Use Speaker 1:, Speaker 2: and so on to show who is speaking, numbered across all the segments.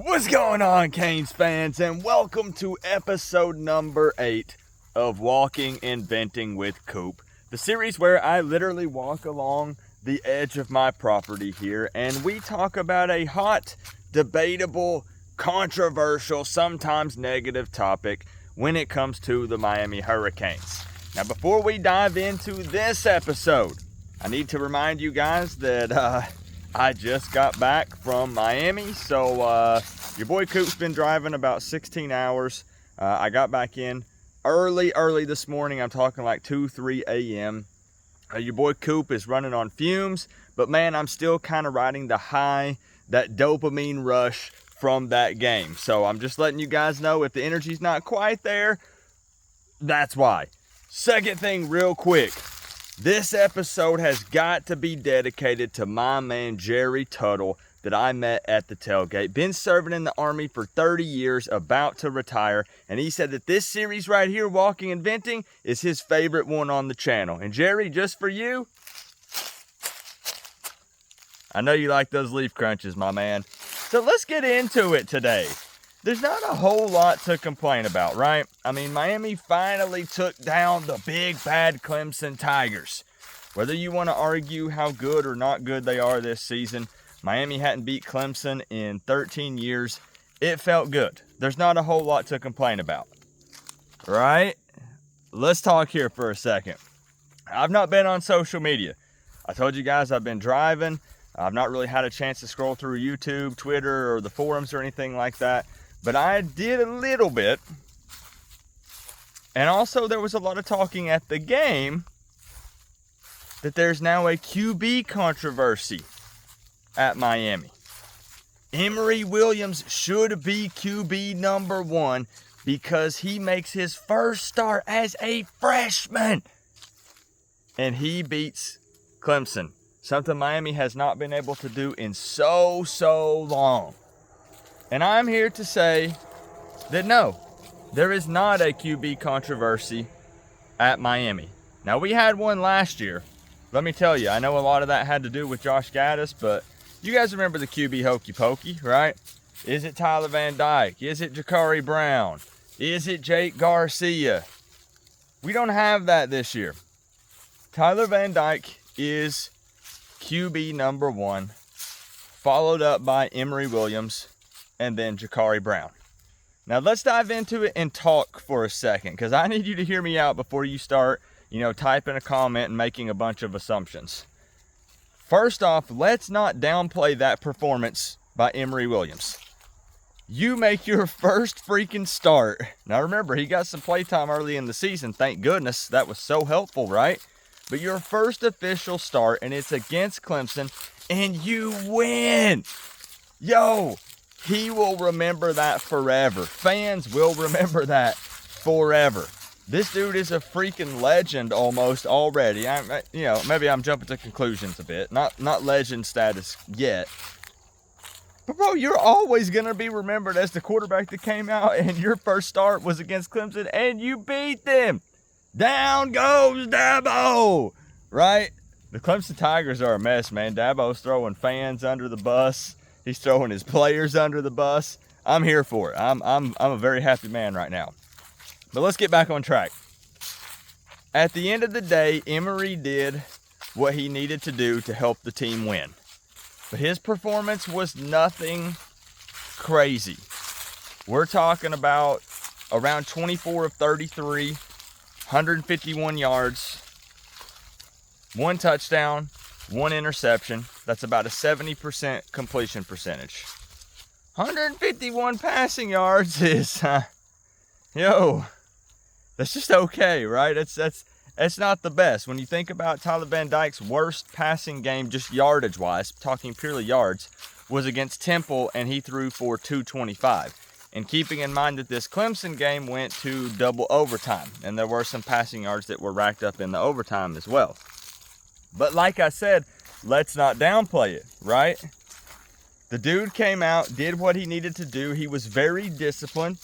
Speaker 1: What's going on, Canes fans, and welcome to episode number 8 of Walking and Venting with Coop, the series where I literally walk along the edge of my property here and we talk about a hot, debatable, controversial, sometimes negative topic when it comes to the Miami Hurricanes. Now, before we dive into this episode, I need to remind you guys that I just got back from Miami, so your boy Coop's been driving about 16 hours. I got back in early this morning. I'm talking like 2-3 a.m. Your boy Coop is running on fumes, but man, I'm still kind of riding the high, that dopamine rush from that game. So I'm just letting you guys know if the energy's not quite there, that's why. Second thing real quick. This episode has got to be dedicated to my man Jerry Tuttle that I met at the tailgate. Been serving in the Army for 30 years, about to retire, and he said that this series right here, Walking and Venting, is his favorite one on the channel. And Jerry, just for you, I know you like those leaf crunches, my man. So let's get into it today. There's not a whole lot to complain about, right? I mean, Miami finally took down the big bad Clemson Tigers. Whether you want to argue how good or not good they are this season, Miami hadn't beat Clemson in 13 years. It felt good. There's not a whole lot to complain about, right? Let's talk here for a second. I've not been on social media. I told you guys I've been driving. I've not really had a chance to scroll through YouTube, Twitter, or the forums or anything like that. But I did a little bit. And also there was a lot of talking at the game that there's now a QB controversy at Miami. Emory Williams should be QB number 1 because he makes his first start as a freshman. And he beats Clemson. Something Miami has not been able to do in so long. And I'm here to say that no, there is not a QB controversy at Miami. Now, we had one last year. Let me tell you, I know a lot of that had to do with Josh Gaddis, but you guys remember the QB hokey pokey, right? Is it Tyler Van Dyke? Is it Jakari Brown? Is it Jake Garcia? We don't have that this year. Tyler Van Dyke is QB number 1, followed up by Emory Williams, and then Jakari Brown. Now let's dive into it and talk for a second, because I need you to hear me out before you start, typing a comment and making a bunch of assumptions. First off, let's not downplay that performance by Emory Williams. You make your first freaking start. Now remember, he got some playtime early in the season. Thank goodness. That was so helpful, right? But your first official start, and it's against Clemson, and you win. Yo, he will remember that forever. Fans will remember that forever. This dude is a freaking legend almost already. Maybe I'm jumping to conclusions a bit. Not legend status yet. But bro, you're always going to be remembered as the quarterback that came out and your first start was against Clemson and you beat them. Down goes Dabo, right? The Clemson Tigers are a mess, man. Dabo's throwing fans under the bus. He's throwing his players under the bus. I'm here for it. I'm a very happy man right now. But let's get back on track. At the end of the day, Emory did what he needed to do to help the team win. But his performance was nothing crazy. We're talking about around 24 of 33, 151 yards, 1 touchdown, 1 interception. That's about a 70% completion percentage. 151 passing yards is, that's just okay, right? That's not the best. When you think about Tyler Van Dyke's worst passing game, just yardage-wise, talking purely yards, was against Temple, and he threw for 225. And keeping in mind that this Clemson game went to double overtime, and there were some passing yards that were racked up in the overtime as well. But like I said, let's not downplay it, right? The dude came out, did what he needed to do. He was very disciplined.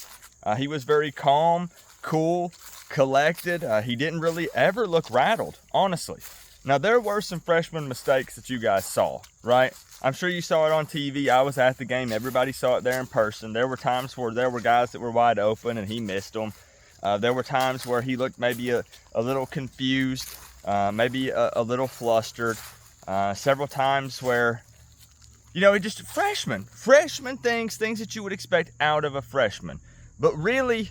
Speaker 1: He was very calm, cool, collected. He didn't really ever look rattled, honestly. Now, there were some freshman mistakes that you guys saw, right? I'm sure you saw it on TV. I was at the game. Everybody saw it there in person. There were times where there were guys that were wide open and he missed them. There were times where he looked maybe a little confused, maybe a little flustered. Several times where, you know, just freshman things that you would expect out of a freshman. But really,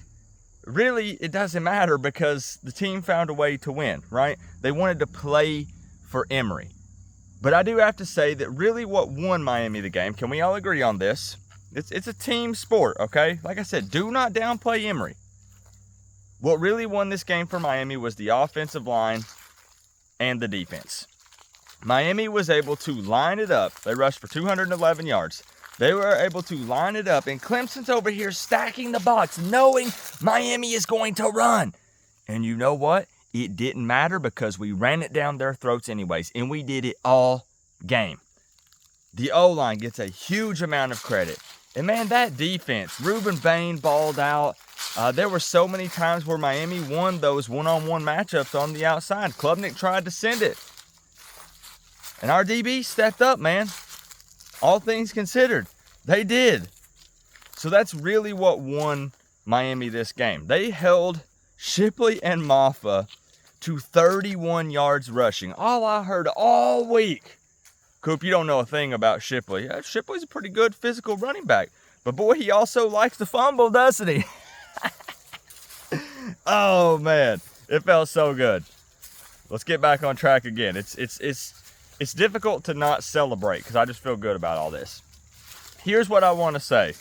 Speaker 1: it doesn't matter because the team found a way to win, right? They wanted to play for Emory. But I do have to say that really what won Miami the game, can we all agree on this? It's a team sport, okay? Like I said, do not downplay Emory. What really won this game for Miami was the offensive line and the defense. Miami was able to line it up. They rushed for 211 yards. They were able to line it up, and Clemson's over here stacking the box, knowing Miami is going to run. And you know what? It didn't matter because we ran it down their throats anyways, and we did it all game. The O-line gets a huge amount of credit. And man, that defense, Ruben Bain balled out. There were so many times where Miami won those one-on-one matchups on the outside. Klubnik tried to send it. And our DB stepped up, man. All things considered, they did. So that's really what won Miami this game. They held Shipley and Maffa to 31 yards rushing. All I heard all week. Coop, you don't know a thing about Shipley. Shipley's a pretty good physical running back. But boy, he also likes to fumble, doesn't he? Oh, man. It felt so good. Let's get back on track again. It's difficult to not celebrate because I just feel good about all this. Here's what I want to say.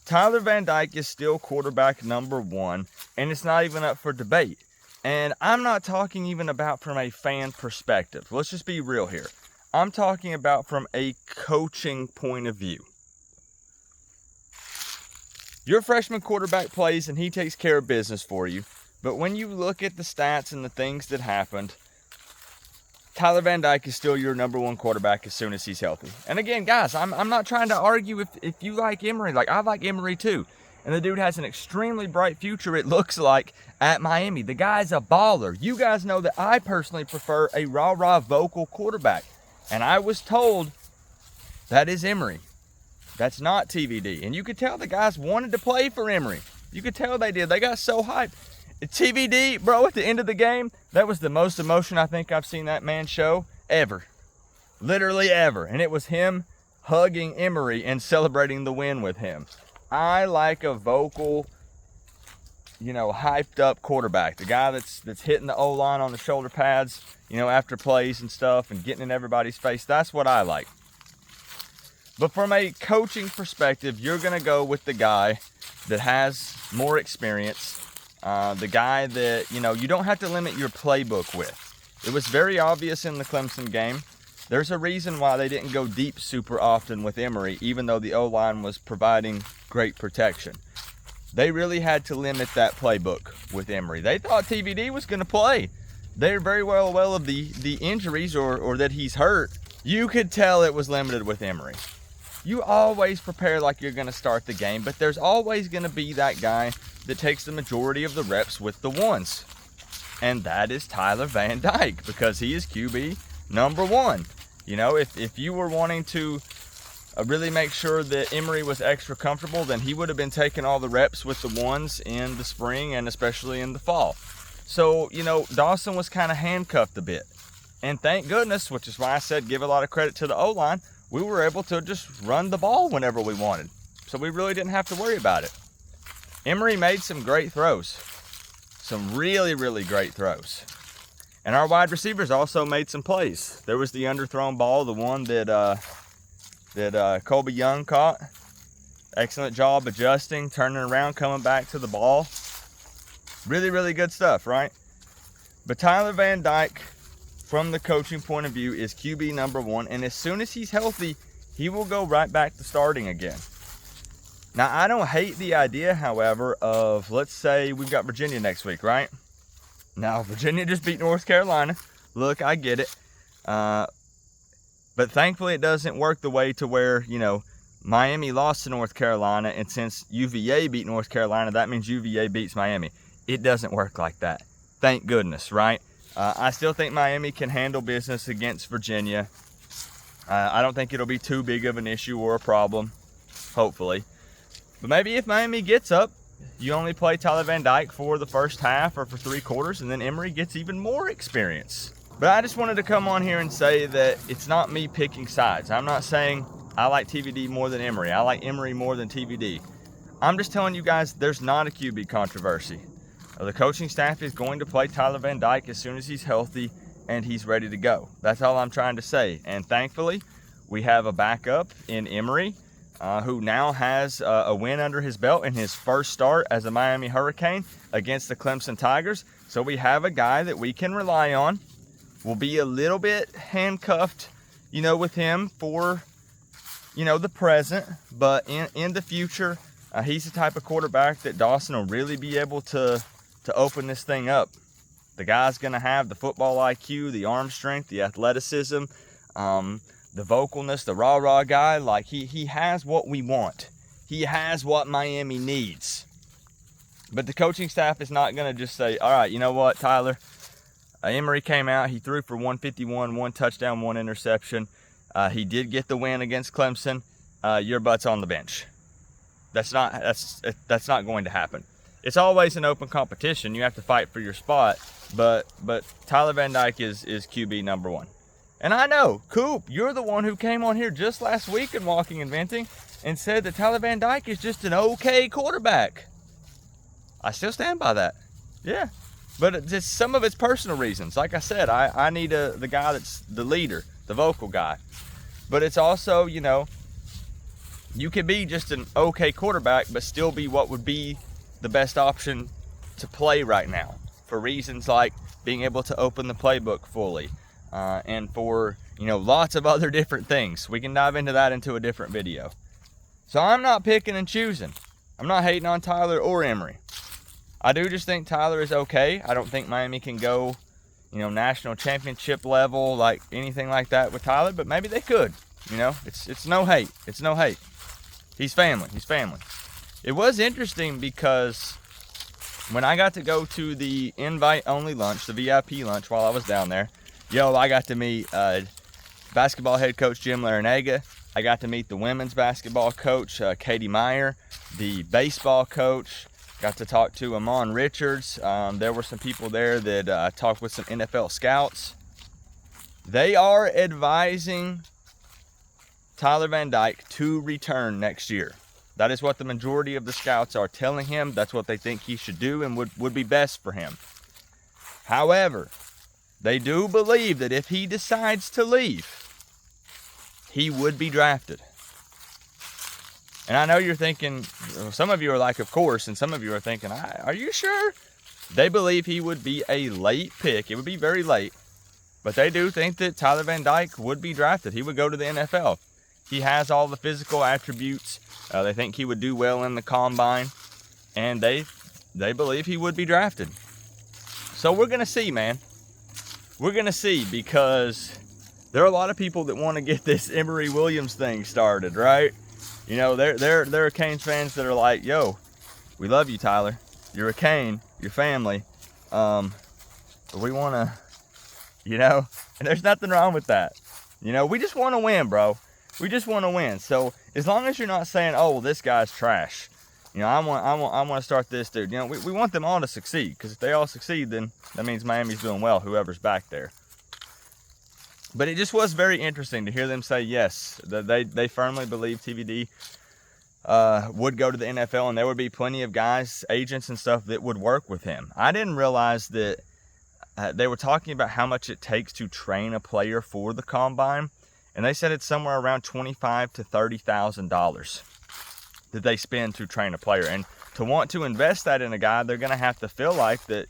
Speaker 1: Tyler Van Dyke is still quarterback number 1, and it's not even up for debate. And I'm not talking even about from a fan perspective. Let's just be real here. I'm talking about from a coaching point of view. Your freshman quarterback plays and he takes care of business for you. But when you look at the stats and the things that happened, Tyler Van Dyke is still your number 1 quarterback as soon as he's healthy. And again, guys, I'm not trying to argue if you like Emory. Like, I like Emory too. And the dude has an extremely bright future, it looks like, at Miami. The guy's a baller. You guys know that I personally prefer a rah-rah vocal quarterback. And I was told that is Emory. That's not TVD. And you could tell the guys wanted to play for Emory. You could tell they did. They got so hyped. TVD, bro, at the end of the game, that was the most emotion I think I've seen that man show ever. Literally ever. And it was him hugging Emory and celebrating the win with him. I like a vocal, you know, hyped up quarterback. The guy that's hitting the O-line on the shoulder pads, you know, after plays and stuff and getting in everybody's face. That's what I like. But from a coaching perspective, you're going to go with the guy that has more experience. The guy that, you know, you don't have to limit your playbook with. It was very obvious in the Clemson game. There's a reason why they didn't go deep super often with Emory, even though the O-line was providing great protection. They really had to limit that playbook with Emory. They thought TVD was going to play. They're very well aware of the injuries or that he's hurt. You could tell it was limited with Emory. You always prepare like you're going to start the game, but there's always going to be that guy that takes the majority of the reps with the ones. And that is Tyler Van Dyke, because he is QB number 1. You know, if you were wanting to really make sure that Emory was extra comfortable, then he would have been taking all the reps with the ones in the spring and especially in the fall. So, you know, Dawson was kind of handcuffed a bit. And thank goodness, which is why I said give a lot of credit to the O-line, we were able to just run the ball whenever we wanted. So we really didn't have to worry about it. Emory made some great throws. Some really, really great throws. And our wide receivers also made some plays. There was the underthrown ball, the one that Colby Young caught. Excellent job adjusting, turning around, coming back to the ball. Really, really good stuff, right? But Tyler Van Dyke, from the coaching point of view, is QB number 1. And as soon as he's healthy, he will go right back to starting again. Now, I don't hate the idea, however, of, let's say we've got Virginia next week, right? Now, Virginia just beat North Carolina. Look, I get it. But thankfully, it doesn't work the way to where, you know, Miami lost to North Carolina, and since UVA beat North Carolina, that means UVA beats Miami. It doesn't work like that. Thank goodness, right? I still think Miami can handle business against Virginia. I don't think it'll be too big of an issue or a problem, hopefully. But maybe if Miami gets up, you only play Tyler Van Dyke for the first half or for 3 quarters, and then Emory gets even more experience. But I just wanted to come on here and say that it's not me picking sides. I'm not saying I like TVD more than Emory. I like Emory more than TVD. I'm just telling you guys there's not a QB controversy. The coaching staff is going to play Tyler Van Dyke as soon as he's healthy and he's ready to go. That's all I'm trying to say. And thankfully, we have a backup in Emory who now has a win under his belt in his first start as a Miami Hurricane against the Clemson Tigers. So we have a guy that we can rely on. We'll be a little bit handcuffed, with him for, the present. But in the future, he's the type of quarterback that Dawson will really be able to open this thing up. The guy's going to have the football IQ, the arm strength, the athleticism, the vocalness, the rah-rah guy. Like, he has what we want. He has what Miami needs. But the coaching staff is not going to just say, all right, you know what, Tyler? Emory came out. He threw for 151, 1 touchdown, 1 interception. He did get the win against Clemson. Your butt's on the bench. That's not going to happen. It's always an open competition. You have to fight for your spot. But Tyler Van Dyke is QB number 1. And I know, Coop, you're the one who came on here just last week in Walking and Venting and said that Tyler Van Dyke is just an okay quarterback. I still stand by that. Yeah. But it's just some of it's personal reasons. Like I said, I need the guy that's the leader, the vocal guy. But it's also, you can be just an okay quarterback, but still be what would be the best option to play right now for reasons like being able to open the playbook fully and for, lots of other different things. We can dive into that into a different video. So I'm not picking and choosing. I'm not hating on Tyler or Emory. I do just think Tyler is okay. I don't think Miami can go, national championship level, like anything like that with Tyler, but maybe they could. It's no hate. It's no hate. He's family. He's family. It was interesting because when I got to go to the invite-only lunch, the VIP lunch while I was down there, I got to meet basketball head coach Jim Larinaga. I got to meet the women's basketball coach, Katie Meyer, the baseball coach. Got to talk to Amon Richards. There were some people there that talked with some NFL scouts. They are advising Tyler Van Dyke to return next year. That is what the majority of the scouts are telling him. That's what they think he should do and would be best for him. However, they do believe that if he decides to leave, he would be drafted. And I know you're thinking, some of you are like, of course, and some of you are thinking, are you sure? They believe he would be a late pick. It would be very late. But they do think that Tyler Van Dyke would be drafted. He would go to the NFL. He has all the physical attributes. They think he would do well in the combine. And they believe he would be drafted. So we're going to see, man. We're going to see, because there are a lot of people that want to get this Emory Williams thing started, right? There are Canes fans that are like, yo, we love you, Tyler. You're a Cane. You're family. But we want to, and there's nothing wrong with that. We just want to win, bro. We just want to win. So as long as you're not saying, oh, well, this guy's trash. I want to start this dude. We want them all to succeed, because if they all succeed, then that means Miami's doing well, whoever's back there. But it just was very interesting to hear them say yes, that they firmly believe TVD would go to the NFL, and there would be plenty of guys, agents and stuff that would work with him. I didn't realize that they were talking about how much it takes to train a player for the combine, and they said it's somewhere around $25,000 to $30,000 that they spend to train a player. And to want to invest that in a guy, they're going to have to feel like that,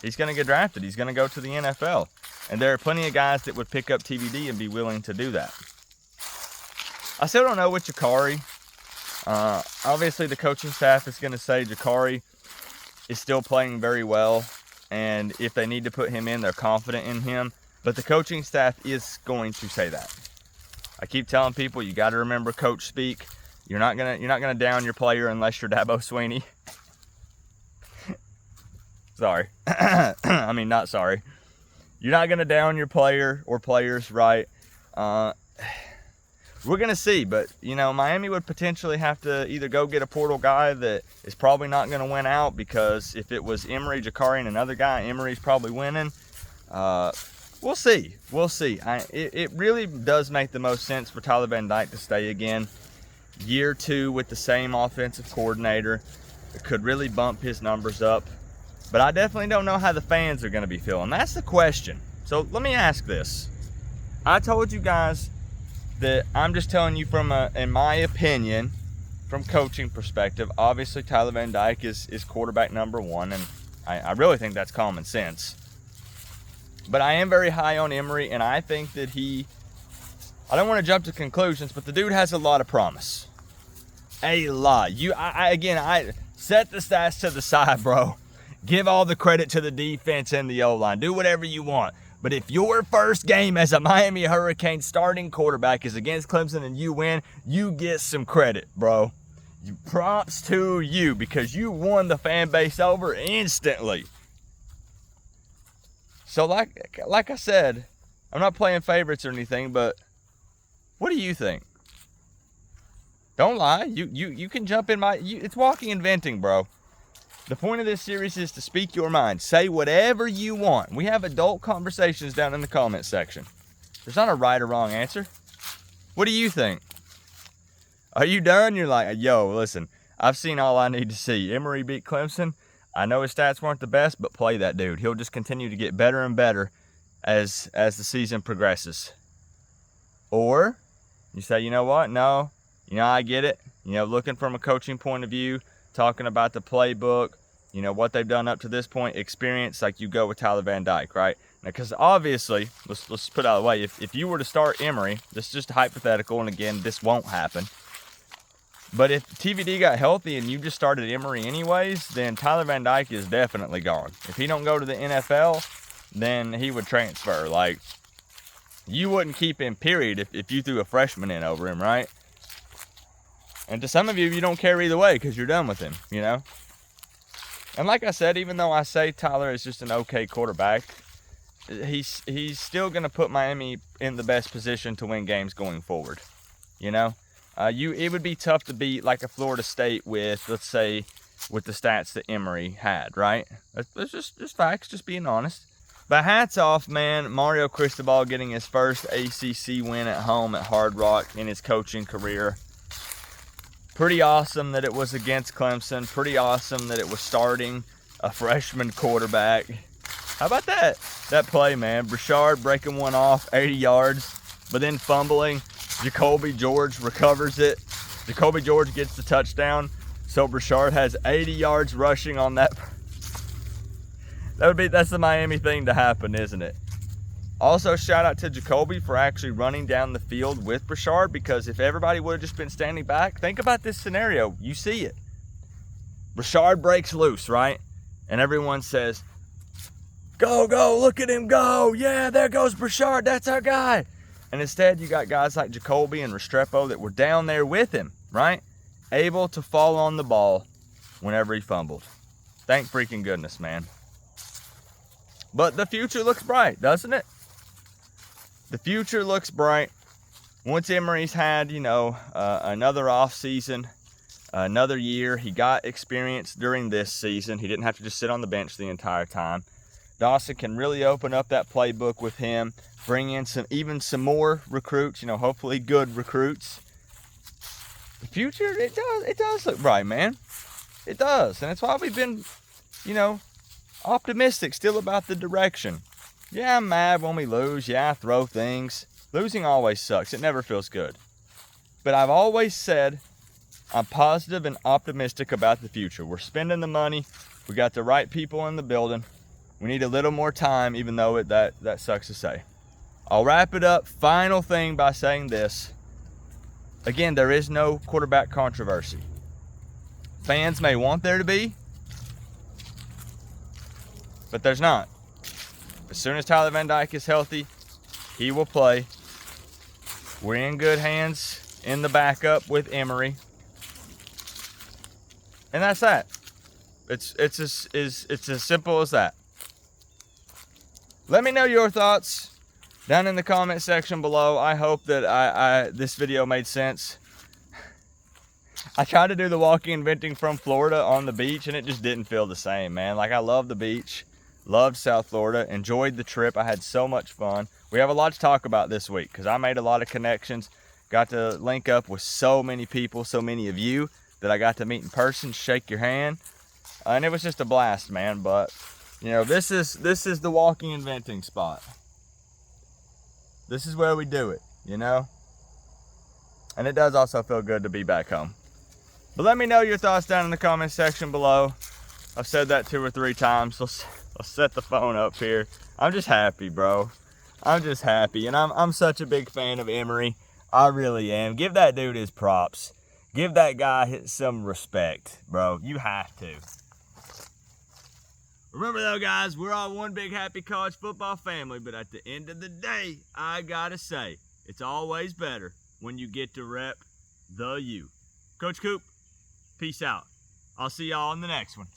Speaker 1: he's going to get drafted. He's going to go to the NFL. And there are plenty of guys that would pick up TVD and be willing to do that. I still don't know with Jakari. Obviously, the coaching staff is going to say Jakari is still playing very well. And if they need to put him in, they're confident in him. But the coaching staff is going to say that. I keep telling people, you got to remember coach speak. You're not gonna down your player unless you're Dabo Swinney. Sorry. I mean, not sorry. You're not going to down your player or players, right? We're going to see, but, you know, Miami would potentially have to either go get a portal guy that is probably not going to win out, because if it was Emery, Jakari, and another guy, Emery's probably winning. We'll see. We'll see. It really does make the most sense for Tyler Van Dyke to stay again. Year 2 with the same offensive coordinator. It could really bump his numbers up. But I definitely don't know how the fans are going to be feeling. That's the question. So let me ask this. I told you guys that I'm just telling you from in my opinion, from coaching perspective, obviously Tyler Van Dyke is quarterback number 1, and I really think that's common sense. But I am very high on Emery, and I think that I don't want to jump to conclusions, but the dude has a lot of promise. A lot. I set the stats to the side, bro. Give all the credit to the defense and the O-line. Do whatever you want. But if your first game as a Miami Hurricane starting quarterback is against Clemson and you win, you get some credit, bro. Props to you, because you won the fan base over instantly. So like I said, I'm not playing favorites or anything, but what do you think? Don't lie. You can jump in it's walking and venting, bro. The point of this series is to speak your mind. Say whatever you want. We have adult conversations down in the comment section. There's not a right or wrong answer. What do you think? Are you done? You're like, yo, listen, I've seen all I need to see. Emery beat Clemson. I know his stats weren't the best, but play that dude. He'll just continue to get better and better as the season progresses. Or you say, you know what? No, I get it. Looking from a coaching point of view, talking about the playbook, what they've done up to this point, experience, like you go with Tyler Van Dyke, right? Now, because obviously, let's put it out of the way, if you were to start Emery, this is just hypothetical, and again, this won't happen. But if TVD got healthy and you just started Emery anyways, then Tyler Van Dyke is definitely gone. If he don't go to the NFL, then he would transfer. Like, you wouldn't keep him, period, if you threw a freshman in over him, right? And to some of you don't care either way because you're done with him, And like I said, even though I say Tyler is just an okay quarterback, he's still going to put Miami in the best position to win games going forward, It would be tough to beat like a Florida State with, let's say, with the stats that Emery had, right? That's just facts, just being honest. But hats off, man. Mario Cristobal getting his first ACC win at home at Hard Rock in his coaching career. Pretty awesome that it was against Clemson. Pretty awesome that it was starting a freshman quarterback. How about that? That play, man. Brashard breaking one off, 80 yards, but then fumbling. Jacoby George recovers it. Jacoby George gets the touchdown. So Brashard has 80 yards rushing on that. That's the Miami thing to happen, isn't it? Also, shout out to Jacoby for actually running down the field with Brashard, because if everybody would have just been standing back, think about this scenario. You see it. Brashard breaks loose, right? And everyone says, go, look at him go. Yeah, there goes Brashard. That's our guy. And instead, you got guys like Jacoby and Restrepo that were down there with him, right? Able to fall on the ball whenever he fumbled. Thank freaking goodness, man. But the future looks bright, doesn't it? The future looks bright. Once Emery's had, another off season, another year, he got experience during this season. He didn't have to just sit on the bench the entire time. Dawson can really open up that playbook with him, bring in some more recruits, hopefully good recruits. The future, it does look bright, man. It does. And that's why we've been, optimistic still about the direction. Yeah, I'm mad when we lose. Yeah, I throw things. Losing always sucks. It never feels good. But I've always said I'm positive and optimistic about the future. We're spending the money. We got the right people in the building. We need a little more time, even though that sucks to say. I'll wrap it up. Final thing by saying this. Again, there is no quarterback controversy. Fans may want there to be, but there's not. As soon as Tyler Van Dyke is healthy, he will play. We're in good hands in the backup with Emery. And that's that. It's as simple as that. Let me know your thoughts. Down in the comment section below, I hope that this video made sense. I tried to do the walking and venting from Florida on the beach, and it just didn't feel the same, man. Like, I love the beach, loved South Florida, enjoyed the trip. I had so much fun. We have a lot to talk about this week because I made a lot of connections, got to link up with so many people, so many of you that I got to meet in person, shake your hand, and it was just a blast, man. But, you know, this is the walking and venting spot. This is where we do it, you know? And it does also feel good to be back home. But let me know your thoughts down in the comment section below. I've said that 2 or 3 times. Let's set the phone up here. I'm just happy, bro. I'm just happy. And I'm such a big fan of Emery. I really am. Give that dude his props. Give that guy some respect, bro. You have to. Remember though, guys, we're all one big happy college football family. But at the end of the day, I gotta say, it's always better when you get to rep the U. Coach Coop, peace out. I'll see y'all in the next one.